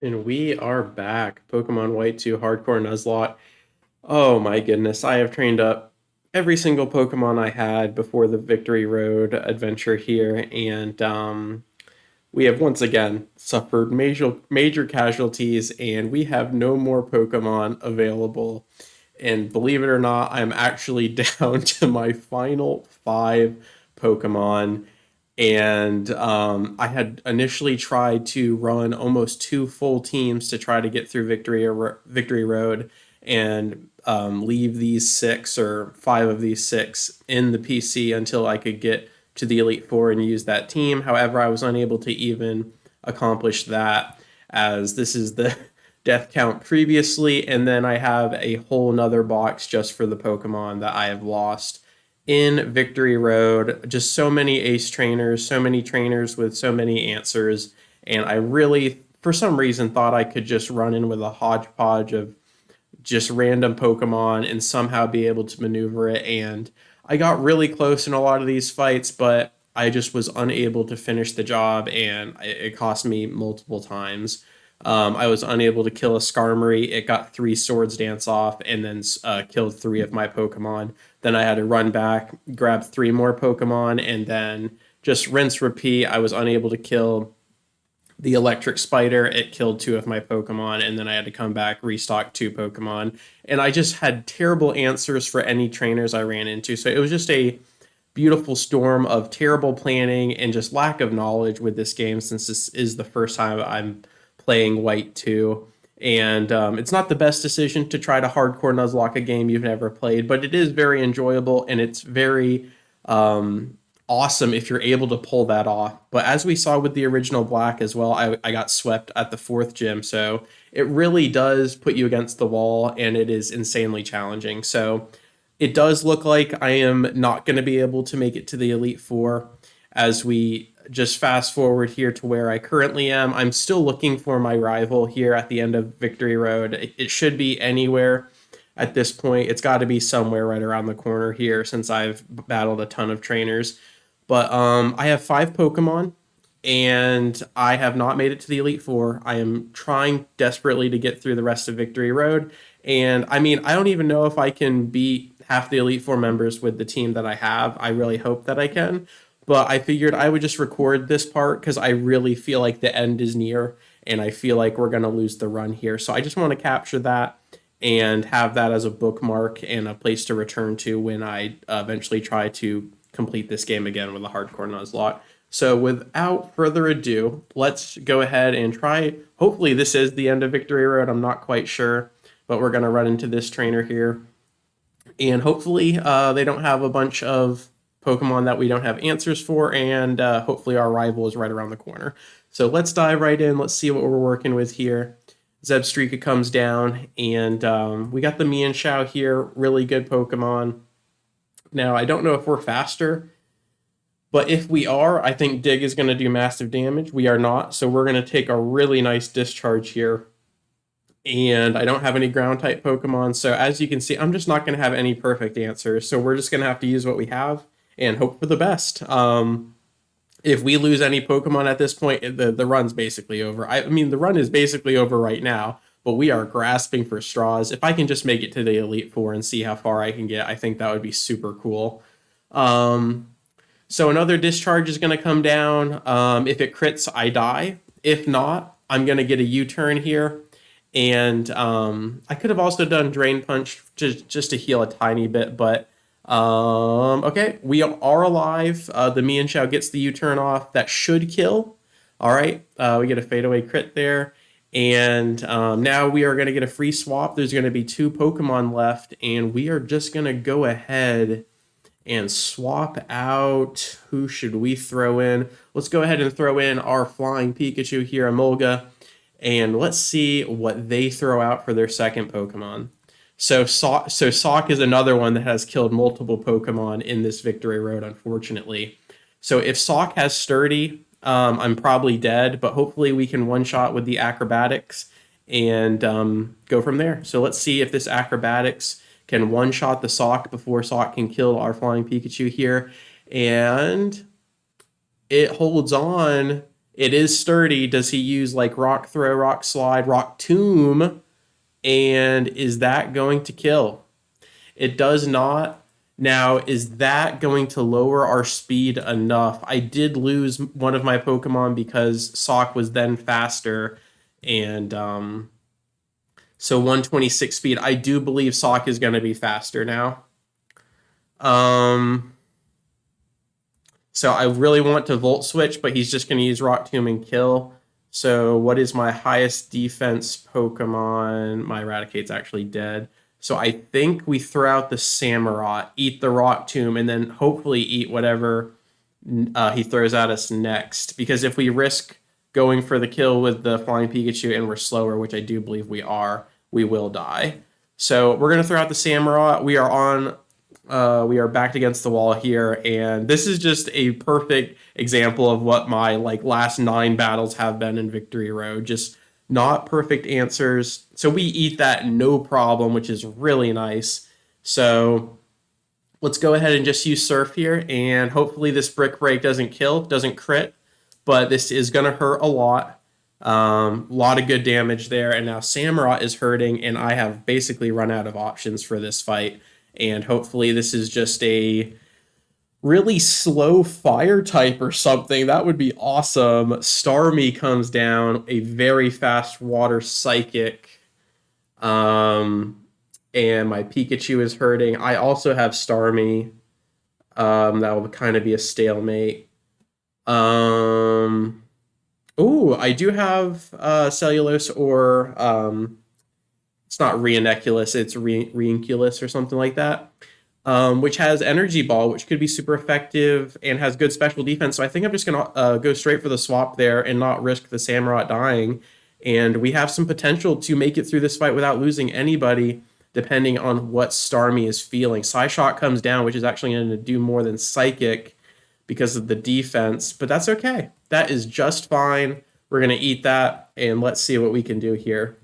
And we are back. Pokemon White 2 Hardcore Nuzlocke. Oh my goodness, I have trained up every single Pokemon I had before the Victory Road adventure here, and we have once again suffered major casualties, and we have no more Pokemon available. And believe it or not, I'm actually down to my final five Pokemon. And I had initially tried to run almost two full teams to try to get through Victory Road and leave these six or five of these six in the PC until I could get to the Elite Four and use that team. However, I was unable to even accomplish that, as this is the death count previously, and then I have a whole nother box just for the Pokemon that I have lost in Victory Road. Just so many ace trainers, so many trainers with so many answers, and I really, for some reason, thought I could just run in with a hodgepodge of just random Pokemon and somehow be able to maneuver it. And I got really close in a lot of these fights, but I just was unable to finish the job, and it cost me multiple times. I was unable to kill a Skarmory. It got three Swords Dance off and then killed three of my Pokemon. Then I had to run back, grab three more Pokemon, and then just rinse repeat. I was unable to kill the electric spider. It killed two of my Pokemon, and then I had to come back, restock two Pokemon. And I just had terrible answers for any trainers I ran into. So it was just a beautiful storm of terrible planning and just lack of knowledge with this game, since this is the first time I'm playing White 2. And it's not the best decision to try to hardcore Nuzlocke a game you've never played, but it is very enjoyable, and it's very awesome if you're able to pull that off. But as we saw with the original Black as well, I got swept at the fourth gym. So it really does put you against the wall, and it is insanely challenging. So it does look like I am not going to be able to make it to the Elite Four. As we just fast forward here to where I currently am, I'm still looking for my rival here at the end of Victory Road. It should be anywhere at this point. It's got to be somewhere right around the corner here, since I've battled a ton of trainers. But I have five Pokemon, and I have not made it to the Elite Four. I am trying desperately to get through the rest of Victory Road. And I mean, I don't even know if I can beat half the Elite Four members with the team that I have. I really hope that I can. But I figured I would just record this part because I really feel like the end is near, and I feel like we're going to lose the run here. So I just want to capture that and have that as a bookmark and a place to return to when I eventually try to complete this game again with a hardcore Nuzlocke. So without further ado, let's go ahead and try. Hopefully this is the end of Victory Road. I'm not quite sure, but we're going to run into this trainer here. And hopefully they don't have a bunch of Pokemon that we don't have answers for, and hopefully our rival is right around the corner. So let's dive right in. Let's see what we're working with here. Zebstrika comes down, and we got the Mienshao here. Really good Pokemon. Now, I don't know if we're faster, but if we are, I think Dig is going to do massive damage. We are not, so we're going to take a really nice discharge here. And I don't have any ground type Pokemon, so as you can see, I'm just not going to have any perfect answers. So we're just going to have to use what we have and hope for the best. If we lose any Pokemon at this point, the run's basically over. I mean, the run is basically over right now, but we are grasping for straws. If I can just make it to the Elite Four and see how far I can get, I think that would be super cool. So another discharge is going to come down. If it crits, I die. If not, I'm going to get a U-turn here. And I could have also done Drain Punch just to heal a tiny bit, but okay, we are alive. The Mienshao gets the U-turn off. That should kill. All right, we get a fadeaway crit there. And now we are going to get a free swap. There's going to be two Pokemon left, and we are just going to go ahead and swap out. Who should we throw in? Let's go ahead and throw in our Flying Pikachu here, Emolga, and let's see what they throw out for their second Pokemon. So Sock is another one that has killed multiple Pokemon in this Victory Road, unfortunately. So if Sock has Sturdy, I'm probably dead, but hopefully we can one-shot with the Acrobatics and go from there. So let's see if this Acrobatics can one-shot the Sock before Sock can kill our Flying Pikachu here. And it holds on, It is sturdy. Does he use like Rock Throw, Rock Slide, Rock Tomb? And is that going to kill? It does not. Now, is that going to lower our speed enough? I did lose one of my Pokemon because Sock was then faster. And so 126 speed. I do believe Sock is going to be faster now. So I really want to Volt Switch, but he's just going to use Rock Tomb and kill. So what is my highest defense Pokemon? My Eradicate's actually dead. So I think we throw out the Samurott, eat the Rock Tomb, and then hopefully eat whatever he throws at us next. Because if we risk going for the kill with the Flying Pikachu and we're slower, which I do believe we are, we will die. So we're going to throw out the Samurott. We are backed against the wall here, and this is just a perfect example of what my like last 9 battles have been in Victory Road. Just not perfect answers. So we eat that no problem, which is really nice. So let's go ahead and just use Surf here, and hopefully this Brick Break doesn't kill, doesn't crit, but this is going to hurt a lot. Lot of good damage there, and now Samurott is hurting, and I have basically run out of options for this fight. And hopefully this is just a really slow fire type or something. That would be awesome. Starmie comes down, a very fast water psychic. And my Pikachu is hurting. I also have Starmie. That will kind of be a stalemate. Oh, I do have Cellulose or it's not Reinculus, it's Reinculus or something like that, which has Energy Ball, which could be super effective and has good special defense. So I think I'm just going to go straight for the swap there and not risk the Samurott dying. And we have some potential to make it through this fight without losing anybody, depending on what Starmie is feeling. Psyshock comes down, which is actually going to do more than Psychic because of the defense, but that's okay. That is just fine. We're going to eat that, and let's see what we can do here.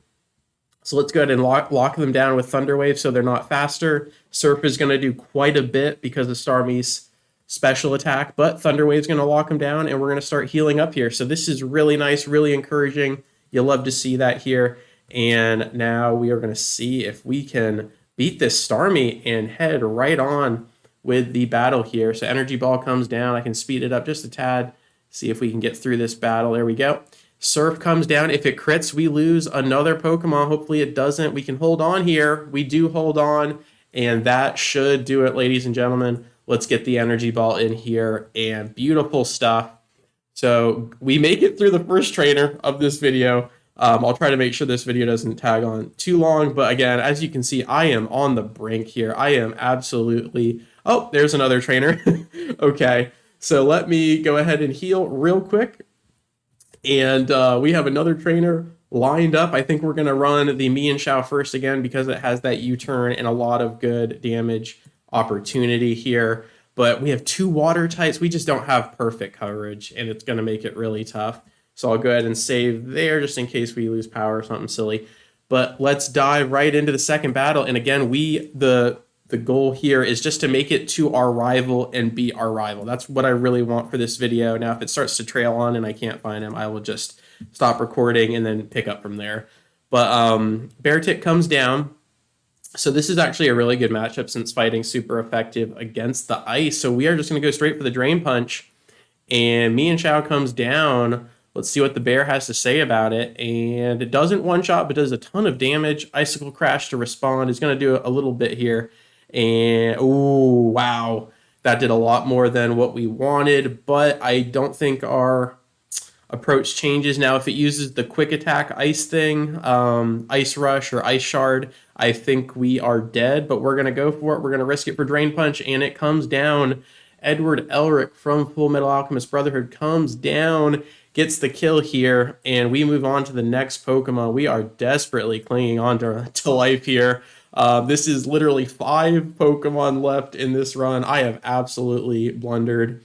So let's go ahead and lock them down with Thunder Wave so they're not faster. Surf is going to do quite a bit because of Starmie's special attack, but Thunder Wave is going to lock them down, and we're going to start healing up here. So this is really nice, really encouraging. You'll love to see that here. And now we are going to see if we can beat this Starmie and head right on with the battle here. So Energy Ball comes down. I can speed it up just a tad, see if we can get through this battle. There we go. Surf comes down. If it crits, we lose another Pokemon. Hopefully it doesn't. We can hold on here. We do hold on, and that should do it, ladies and gentlemen. Let's get the Energy Ball in here, and beautiful stuff. So we make it through the first trainer of this video. I'll try to make sure this video doesn't tag on too long, but again, as you can see, I am on the brink here. I am absolutely... Oh, there's another trainer. Okay, so let me go ahead and heal real quick. And we have another trainer lined up. I think we're going to run the Mienshao first again because it has that U-turn and a lot of good damage opportunity here. But we have 2 water types. We just don't have perfect coverage, and it's going to make it really tough. So I'll go ahead and save there just in case we lose power or something silly. But let's dive right into the second battle. And again, the goal here is just to make it to our rival and beat our rival. That's what I really want for this video. Now, if it starts to trail on and I can't find him, I will just stop recording and then pick up from there. But Beartic comes down. So this is actually a really good matchup since fighting super effective against the ice. So we are just going to go straight for the Drain Punch. And Mienshao comes down. Let's see what the bear has to say about it. And it doesn't one-shot, but does a ton of damage. Icicle Crash to respond is going to do a little bit here. And, oh, wow. That did a lot more than what we wanted, but I don't think our approach changes. Now, if it uses the quick attack ice thing, Ice Rush or Ice Shard, I think we are dead, but we're going to go for it. We're going to risk it for Drain Punch, and it comes down. Edward Elric from Full Metal Alchemist Brotherhood comes down, gets the kill here, and we move on to the next Pokemon. We are desperately clinging on to life here. This is literally 5 Pokemon left in this run. I have absolutely blundered.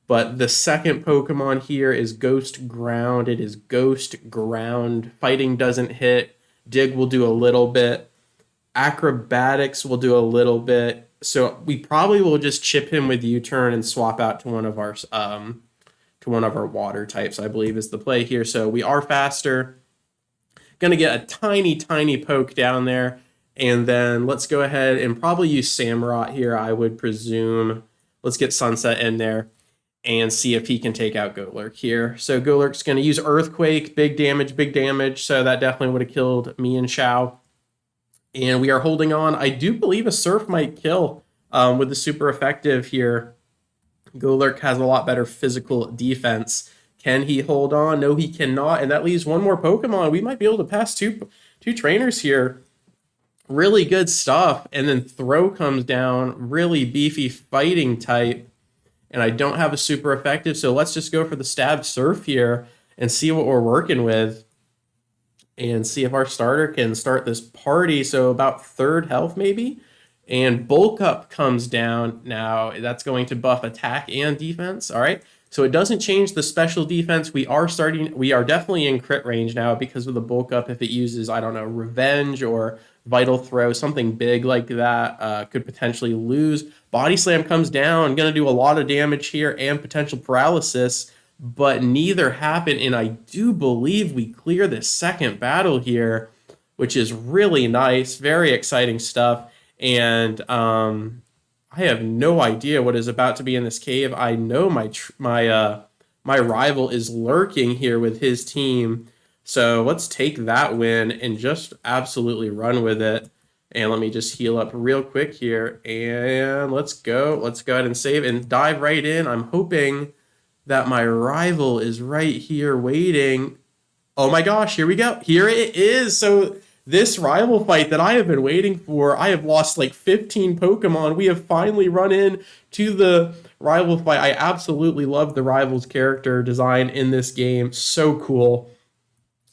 But the second Pokemon here is Ghost Ground. It is Ghost Ground. Fighting doesn't hit. Dig will do a little bit. Acrobatics will do a little bit. So we probably will just chip him with U-turn and swap out to one of to one of our water types, I believe is the play here. So we are faster. Going to get a tiny poke down there. And then let's go ahead and probably use Samurott here, I would presume. Let's get Sunset in there and see if he can take out Golurk here. So Golurk's going to use Earthquake, big damage. So that definitely would have killed me and Xiao. And we are holding on. I do believe a Surf might kill with the super effective here. Golurk has a lot better physical defense. Can he hold on? No, he cannot. And that leaves one more Pokemon. We might be able to pass two trainers here. Really good stuff. And then Throw comes down. Really beefy fighting type. And I don't have a super effective. So let's just go for the Stab Surf here and see what we're working with. And see if our starter can start this party. So about third health maybe. And Bulk Up comes down. Now that's going to buff attack and defense. All right. So it doesn't change the special defense. We are definitely in crit range now because of the Bulk Up. If it uses, I don't know, Revenge or Vital Throw, something big like that, could potentially lose. Body Slam comes down. Going to do a lot of damage here and potential paralysis. But neither happened, and I do believe we clear this second battle here, which is really nice, very exciting stuff. And I have no idea what is about to be in this cave. I know my rival is lurking here with his team, so let's take that win and just absolutely run with it. And let me just heal up real quick here, and let's go. Let's go ahead and save and dive right in. I'm hoping that my rival is right here waiting. Oh my gosh, here we go. Here it is. So this rival fight that I have been waiting for, I have lost like 15 Pokemon. We have finally run in to the rival fight. I absolutely love the rival's character design in this game. So cool.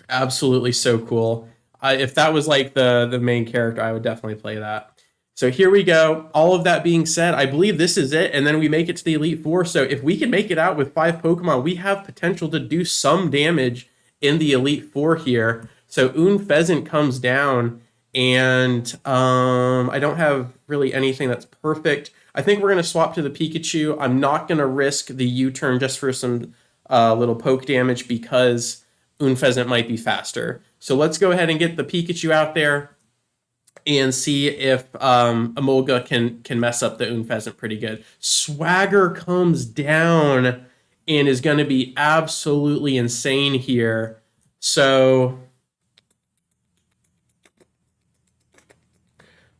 Absolutely so cool. If that was like the main character, I would definitely play that. So here we go. All of that being said, I believe this is it, and then we make it to the Elite Four. So if we can make it out with 5 Pokemon, we have potential to do some damage in the Elite Four here. So Unfezant comes down, and I don't have really anything that's perfect. I think we're going to swap to the Pikachu. I'm not going to risk the U-turn just for some little poke damage because Unfezant might be faster. So let's go ahead and get the Pikachu out there and see if Emolga can mess up the Unfezant pretty good. Swagger comes down and is going to be absolutely insane here. So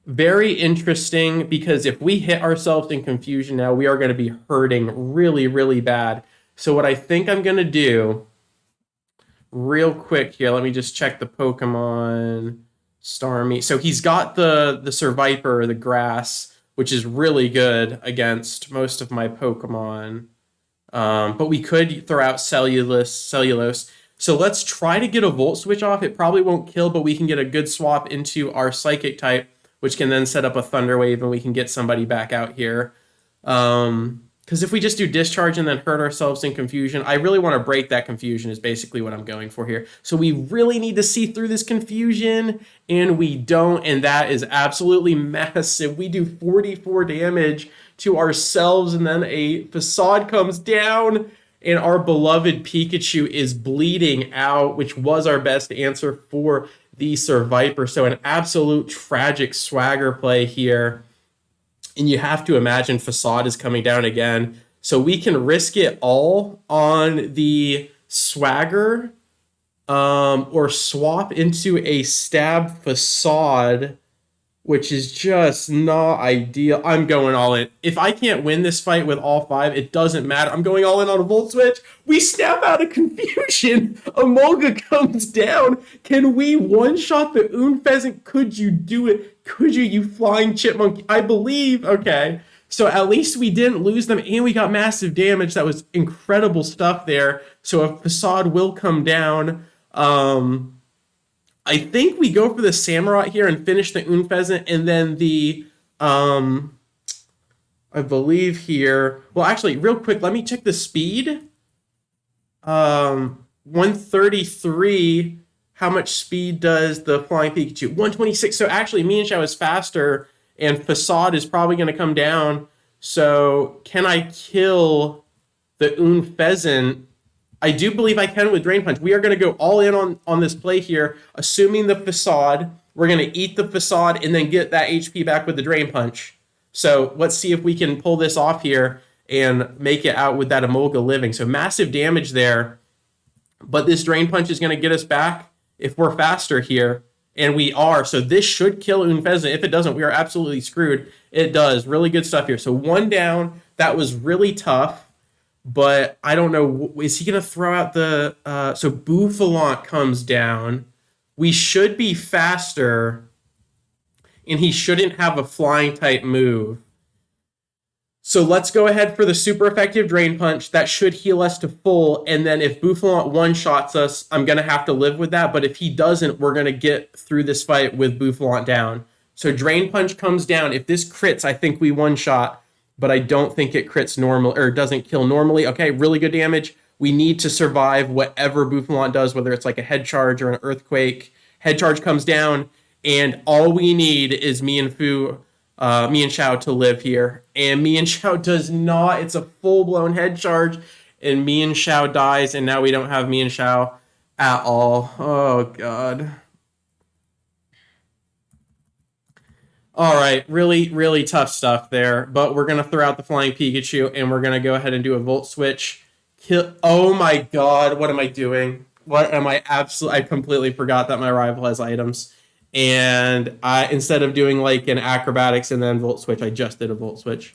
very interesting, because if we hit ourselves in confusion now, we are going to be hurting really, really bad. So what I think I'm going to do real quick here, let me just check the Pokemon Starmie. So he's got the Survivor, the grass, which is really good against most of my Pokemon. But we could throw out Cellulose. So let's try to get a Volt Switch off. It probably won't kill, but we can get a good swap into our Psychic type, which can then set up a Thunder Wave, and we can get somebody back out here. Because if we just do Discharge and then hurt ourselves in confusion, I really want to break that confusion is basically what I'm going for here. So we really need to see through this confusion, and we don't, and that is absolutely massive. We do 44 damage to ourselves, and then a Facade comes down, and our beloved Pikachu is bleeding out, which was our best answer for the Survivor. So an absolute tragic Swagger play here. And you have to imagine Facade is coming down again. So we can risk it all on the Swagger or swap into a Stab Facade, which is just not ideal. I'm going all in. If I can't win this fight with all 5, it doesn't matter. I'm going all in on a Volt Switch. We snap out of confusion. Emolga comes down. Can we one-shot the Unfezant? Could you do it? Could you flying chipmunk? I believe. Okay. So at least we didn't lose them, and we got massive damage. That was incredible stuff there. So a Facade will come down. I think we go for the Samurott here and finish the Unfezant, and then the, I believe here, well, actually, real quick, let me check the speed. 133, how much speed does the Flying Pikachu? 126, so actually, me and Xiao is faster, and Facade is probably going to come down. So can I kill the Unfezant, I do believe I can with Drain Punch. We are going to go all in on this play here, assuming the Facade. We're going to eat the Facade and then get that HP back with the Drain Punch. So let's see if we can pull this off here and make it out with that Emolga living. So massive damage there. But this Drain Punch is going to get us back if we're faster here. And we are. So this should kill Unfezant. If it doesn't, we are absolutely screwed. It does. Really good stuff here. So one down. That was really tough. But I don't know. Is he going to throw out the... so Bouffalant comes down. We should be faster. And he shouldn't have a flying type move. So let's go ahead for the super effective Drain Punch. That should heal us to full. And then if Bouffalant one-shots us, I'm going to have to live with that. But if he doesn't, we're going to get through this fight with Bouffalant down. So Drain Punch comes down. If this crits, I think we one-shot. But I don't think it crits normal or doesn't kill normally. Okay, really good damage. We need to survive whatever Bouffalant does, whether it's like a head charge or an earthquake. Head charge comes down, and all we need is Mienshao to live here. And Mienshao does not. It's a full-blown head charge, and Mienshao dies, and now we don't have Mienshao at all. Oh, God. All right, really, really tough stuff there. But we're going to throw out the Flying Pikachu, and we're going to go ahead and do a Volt Switch. Oh, my God. What am I doing? What am I I completely forgot that my rival has items. And instead of doing like an acrobatics and then Volt Switch, I just did a Volt Switch.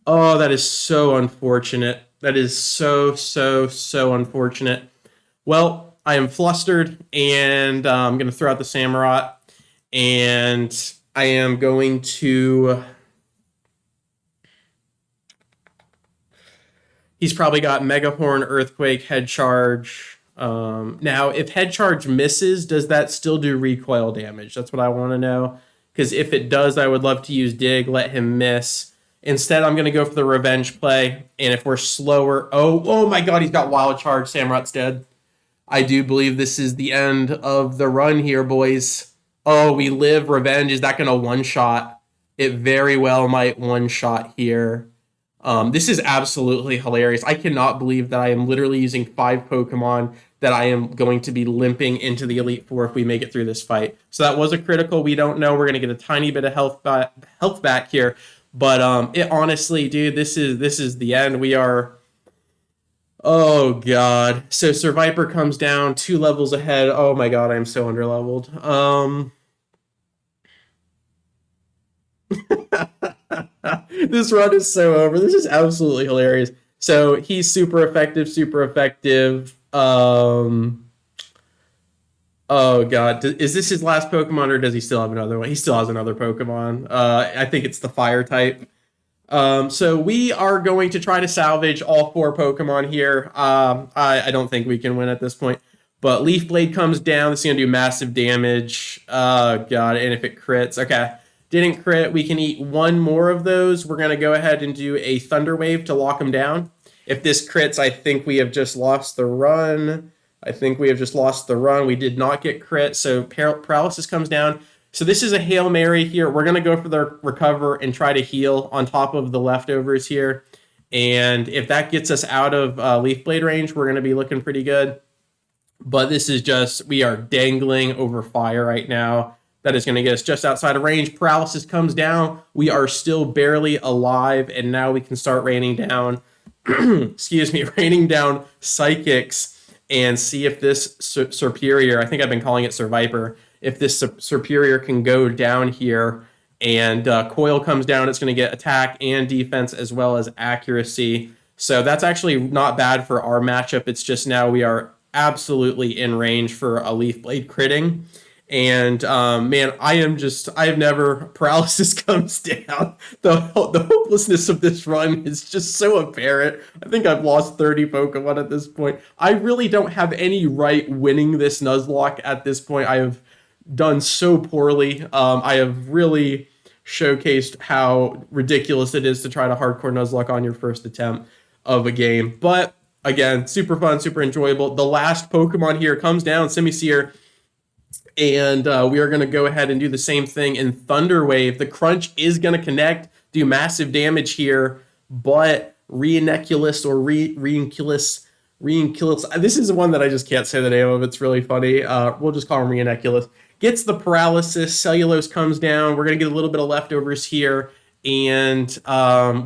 Oh, that is so unfortunate. That is so, so, so unfortunate. Well, I am flustered, and I'm going to throw out the Samurott, and I am going to... He's probably got Mega Horn, Earthquake, Head Charge. Now, if Head Charge misses, does that still do recoil damage? That's what I want to know. Because if it does, I would love to use Dig, let him miss. Instead, I'm going to go for the Revenge play. And if we're slower... Oh my God, he's got Wild Charge. Samurott's dead. I do believe this is the end of the run here, boys. Oh, we live. Revenge. Is that going to one-shot? It very well might one-shot here. This is absolutely hilarious. I cannot believe that I am literally using 5 Pokemon that I am going to be limping into the Elite Four if we make it through this fight. So that was a critical. We don't know. We're going to get a tiny bit of health back here. But it honestly, dude, this is the end. We are... Oh, God. So Sir Viper comes down 2 levels ahead. Oh, my God. I'm so underleveled. This run is so over. This is absolutely hilarious. So he's super effective, super effective. Oh, God. Is this his last Pokemon, or does he still have another one? He still has another Pokemon. I think it's the Fire type. So we are going to try to salvage all 4 Pokemon here. I don't think we can win at this point. But Leaf Blade comes down. This is going to do massive damage. Oh, God. And if it crits... Okay. Didn't crit. We can eat 1 more of those. We're going to go ahead and do a Thunder Wave to lock him down. If this crits, I think we have just lost the run. We did not get crit, so Paralysis comes down. So this is a Hail Mary here. We're going to go for the Recover and try to heal on top of the leftovers here. And if that gets us out of Leaf Blade range, we're going to be looking pretty good. But this is just, we are dangling over fire right now. That is going to get us just outside of range. Paralysis comes down. We are still barely alive, and now we can start raining down, raining down Psychics and see if this Superior, I think I've been calling it Sir Viper, if this Superior can go down here, and Coil comes down. It's going to get attack and defense as well as accuracy. So that's actually not bad for our matchup. It's just now we are absolutely in range for a Leaf Blade critting. And man, I've never... Paralysis comes down. The hopelessness of this run is just so apparent. I think I've lost 30 Pokemon at this point. I really don't have any right winning this Nuzlocke at this point. I have done so poorly. I have really showcased how ridiculous it is to try to hardcore Nuzlocke on your first attempt of a game. But again, super fun, super enjoyable. The last Pokemon here comes down, Simisear. And we are going to go ahead and do the same thing in Thunder Wave. The Crunch is going to connect, do massive damage here, but Reinculus or Reinculus. This is one that I just can't say the name of. It's really funny. We'll just call him Reinculus. Gets the paralysis. Cellulose comes down. We're going to get a little bit of leftovers here. And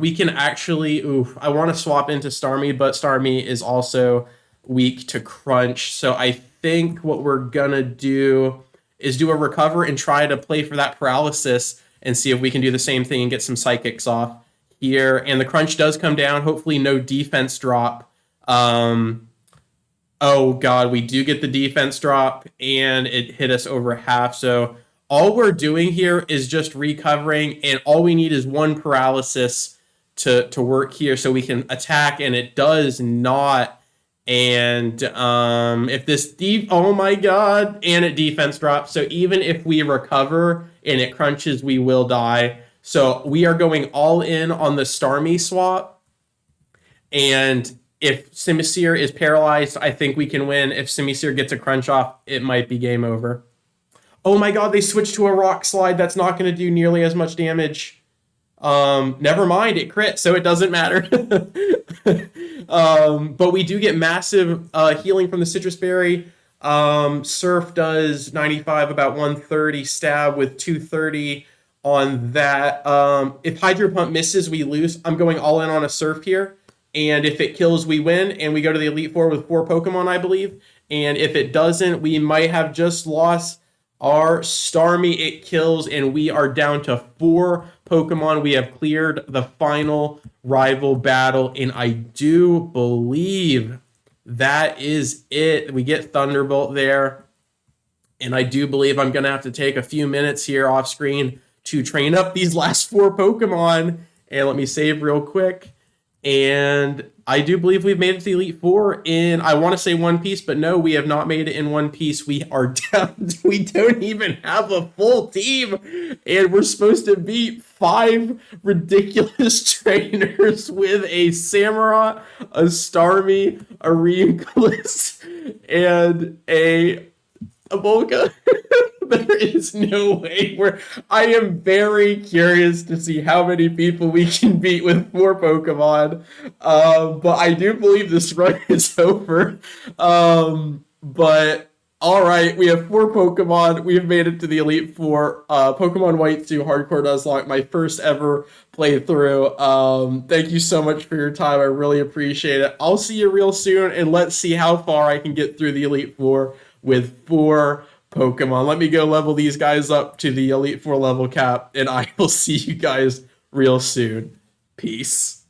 we can actually... Oof, I want to swap into Starmie, but Starmie is also weak to Crunch. So I think what we're going to do is do a recover and try to play for that paralysis and see if we can do the same thing and get some psychics off here. And the Crunch does come down. Hopefully no defense drop. Oh god, we do get the defense drop and it hit us over half. So all we're doing here is just recovering, and all we need is one paralysis to work here so we can attack, and it does not. And if this oh my god, and it defense drops. So even if we recover and it crunches, we will die. So we are going all in on the Starmie swap. And if Simisear is paralyzed, I think we can win. If Simisear gets a crunch off, it might be game over. Oh my god, they switched to a Rock Slide. That's not going to do nearly as much damage. Never mind, it crit, so it doesn't matter. But we do get massive healing from the Citrus Berry. Surf does 95, about 130. Stab with 230 on that. If Hydro Pump misses, we lose. I'm going all in on a Surf here. And if it kills, we win. And we go to the Elite Four with 4 Pokemon, I believe. And if it doesn't, we might have just lost our Starmie. It kills, and we are down to 4 Pokemon. We have cleared the final rival battle, and I do believe that is it. We get Thunderbolt there, and I do believe I'm going to have to take a few minutes here off screen to train up these last 4 Pokemon. And let me save real quick. And I do believe we've made it to the Elite Four in, I want to say One Piece, but no, we have not made it in One Piece. We are down. We don't even have a full team. And we're supposed to beat 5 ridiculous trainers with a Samurott, a Starmie, a Reinculus, and a Volca. There is no way. I am very curious to see how many people we can beat with 4 Pokemon. But I do believe this run is over. But all right, we have 4 Pokemon. We have made it to the Elite Four. Pokemon White 2 Hardcore Nuzlocke, my first ever playthrough. Thank you so much for your time. I really appreciate it. I'll see you real soon, and let's see how far I can get through the Elite Four with 4 Pokemon. Let me go level these guys up to the Elite Four level cap, and I will see you guys real soon. Peace.